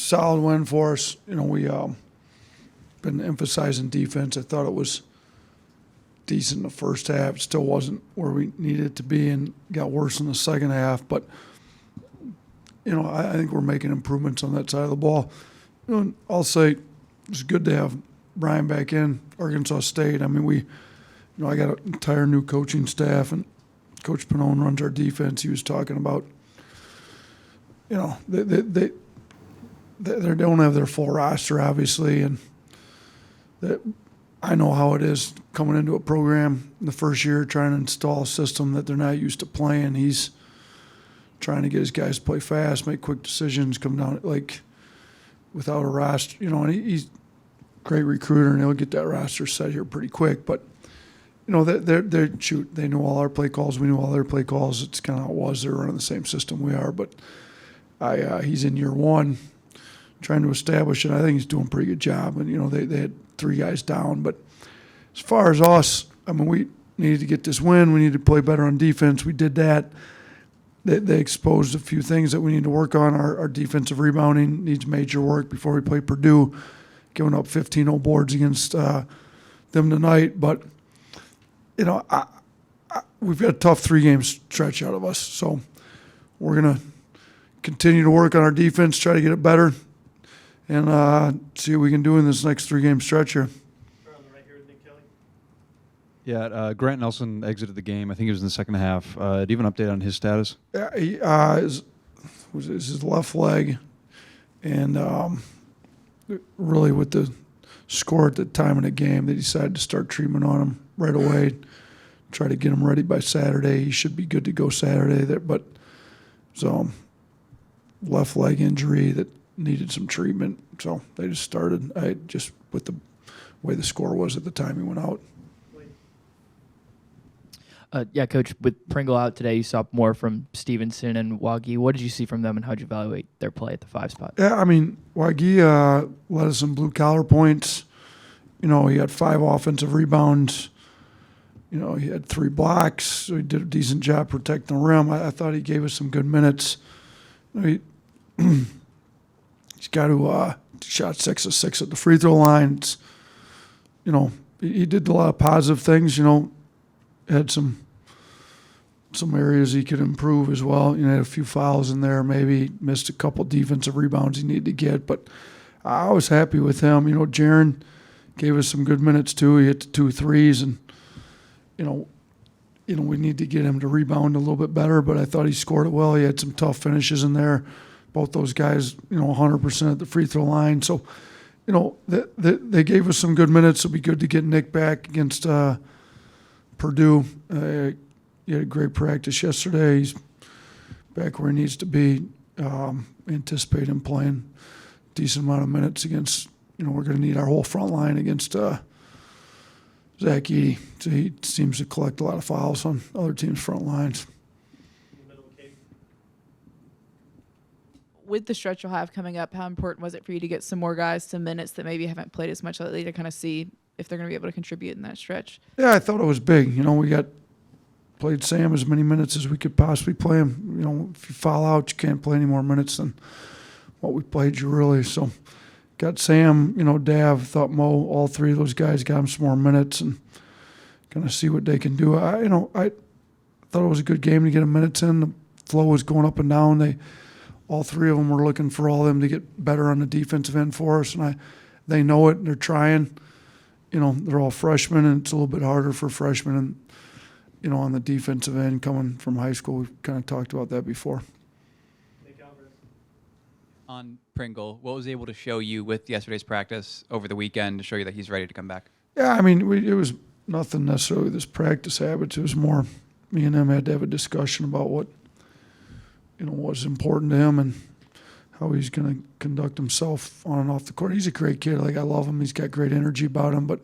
solid win for us. We been emphasizing defense. I thought it was decent in the first half. It still wasn't where we needed it to be and got worse in the second half. But, I think we're making improvements on that side of the ball. I'll say it's good to have Brian back in Arkansas State. I mean, I got an entire new coaching staff, and Coach Pannone runs our defense. He was talking about, they don't have their full roster, obviously, and I know how it is coming into a program in the first year trying to install a system that they're not used to playing. He's trying to get his guys to play fast, make quick decisions, come down without a roster. And he's a great recruiter, and he'll get that roster set here pretty quick. But they knew all our play calls. We knew all their play calls. It's kind of how it was. They're running the same system we are. But he's in year one trying to establish it. I think he's doing a pretty good job. And, they had 3 guys down. But as far as us, I mean, we needed to get this win. We needed to play better on defense. We did that. They exposed a few things that we need to work on. Our defensive rebounding needs major work before we play Purdue, giving up 15-0 boards against them tonight. But, we've got a tough 3-game stretch out of us. So we're going to continue to work on our defense, try to get it better, and see what we can do in this next 3-game stretch here. Yeah, Grant Nelson exited the game. I think it was in the second half. Do you have an update on his status? Yeah, he was his left leg, and really with the score at the time of the game, they decided to start treatment on him right away, try to get him ready by Saturday. He should be good to go Saturday. But left leg injury that needed some treatment, so they just started. With the way the score was at the time he went out. Yeah, Coach, with Pringle out today, you saw more from Stevenson and Wagi. What did you see from them, and how did you evaluate their play at the 5 spot? Yeah, I mean, Wagi led us some blue-collar points. He had 5 offensive rebounds. He had 3 blocks, so he did a decent job protecting the rim. I thought he gave us some good minutes. He's got to shot 6 of 6 at the free throw line. He did a lot of positive things. Had some areas he could improve as well. Had a few fouls in there, maybe missed a couple defensive rebounds he needed to get. But I was happy with him. Jaron gave us some good minutes too. He hit the 2 threes, and we need to get him to rebound a little bit better. But I thought he scored it well. He had some tough finishes in there. Both those guys, 100% at the free throw line. So, they gave us some good minutes. It'll be good to get Nick back against Purdue. He had a great practice yesterday. He's back where he needs to be. Anticipate him playing a decent amount of minutes against, we're going to need our whole front line against Zach Edey. So he seems to collect a lot of fouls on other teams' front lines. With the stretch you'll have coming up, how important was it for you to get some more guys some minutes that maybe haven't played as much lately to kind of see if they're going to be able to contribute in that stretch? Yeah, I thought it was big. We played Sam as many minutes as we could possibly play him. If you foul out, you can't play any more minutes than what we played you really. So got Sam, Dav, thought Mo, all 3 of those guys got him some more minutes and kind of see what they can do. I thought it was a good game to get him minutes in. The flow was going up and down. All 3 of them were looking for all of them to get better on the defensive end for us, and they know it and they're trying. They're all freshmen, and it's a little bit harder for freshmen and, on the defensive end coming from high school. We've kind of talked about that before. On Pringle, what was able to show you with yesterday's practice over the weekend to show you that he's ready to come back? Yeah, I mean, it was nothing necessarily this practice habits. It was more me and him had to have a discussion about what, was important to him and how he's going to conduct himself on and off the court. He's a great kid. I love him. He's got great energy about him, but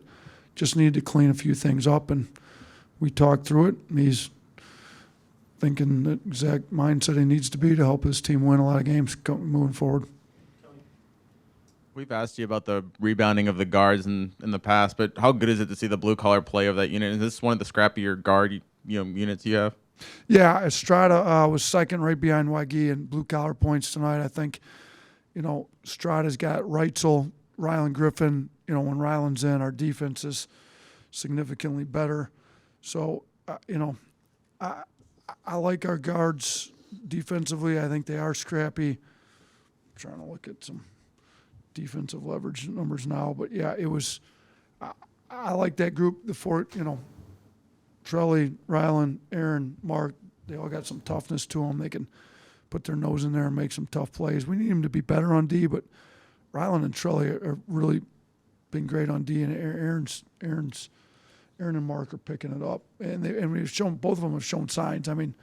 just needed to clean a few things up, and we talked through it. He's thinking the exact mindset he needs to be to help his team win a lot of games moving forward. We've asked you about the rebounding of the guards in the past, but how good is it to see the blue-collar play of that unit? Is this one of the scrappier guard units you have? Yeah, Estrada was second right behind Wagi in blue-collar points tonight. I think, Strada's got Reitzel, Rylan Griffin. When Rylan's in, our defense is significantly better. So, I like our guards defensively. I think they are scrappy. I'm trying to look at some defensive leverage numbers now. But, yeah, it was I like that group. The four, Trelly, Rylan, Aaron, Mark, they all got some toughness to them. They can put their nose in there and make some tough plays. We need them to be better on D, but Rylan and Trelly are really been great on D, and Aaron and Mark are picking it up. And we've shown, both of them have shown signs. I mean,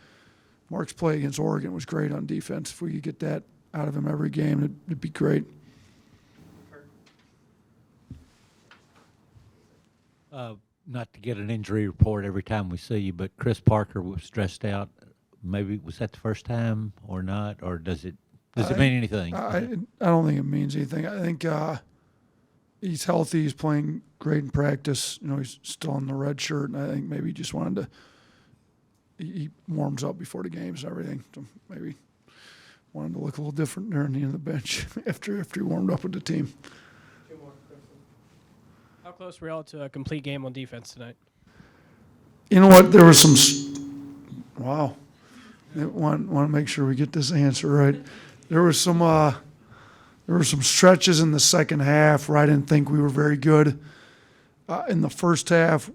Mark's play against Oregon was great on defense. If we could get that out of him every game, it'd be great. Not to get an injury report every time we see you, but Chris Parker was stressed out. Maybe was that the first time or not, or does it mean anything? I don't think it means anything. I think he's healthy. He's playing great in practice. He's still in the red shirt, and I think maybe he just wanted to. He warms up before the games and everything, so maybe wanted to look a little different during the end of the bench after he warmed up with the team. How close were y'all to a complete game on defense tonight? You know what? There was some. Wow. I want to make sure we get this answer right. There were some stretches in the second half where I didn't think we were very good. In the first half,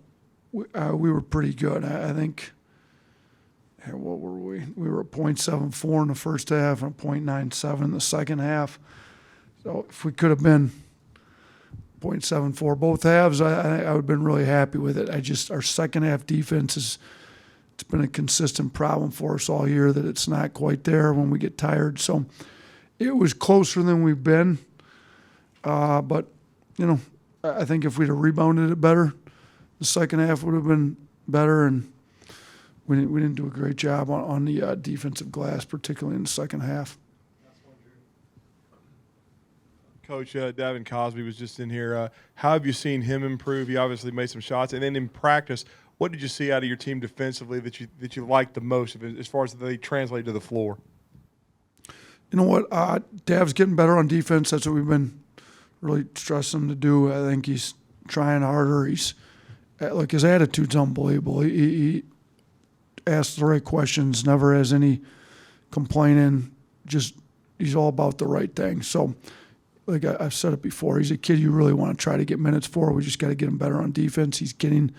we were pretty good. I think. What were we? We were at .74 in the first half and .97 in the second half. So if we could have been .74 both halves, I would have been really happy with it. Our second half defense it's been a consistent problem for us all year that it's not quite there when we get tired. So it was closer than we've been. But, I think if we'd have rebounded it better, the second half would have been better. And we didn't do a great job on the defensive glass, particularly in the second half. Coach Davin Cosby was just in here. How have you seen him improve? He obviously made some shots. And then in practice, what did you see out of your team defensively that you liked the most as far as they translate to the floor? You know what? Dav's getting better on defense. That's what we've been really stressing him to do. I think he's trying harder. His attitude's unbelievable. He asks the right questions, never has any complaining. Just he's all about the right thing. So, like I've said it before, he's a kid you really want to try to get minutes for. We just got to get him better on defense. He's getting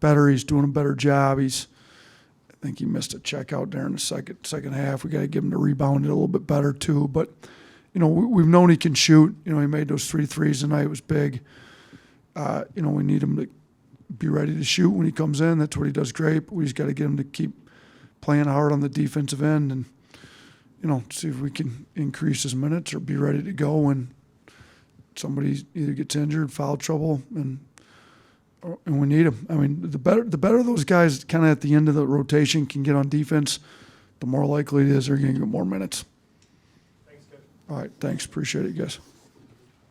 better. He's doing a better job. I think he missed a check out there in the second half. We got to give him to rebound it a little bit better too. But we've known he can shoot. He made those 3 threes tonight. It was big. We need him to be ready to shoot when he comes in. That's what he does great. But we just got to get him to keep playing hard on the defensive end and see if we can increase his minutes or be ready to go when somebody either gets injured, foul trouble, and we need them. I mean, the better those guys kind of at the end of the rotation can get on defense, the more likely it is they're going to get more minutes. Thanks, Coach. All right, thanks. Appreciate it, guys.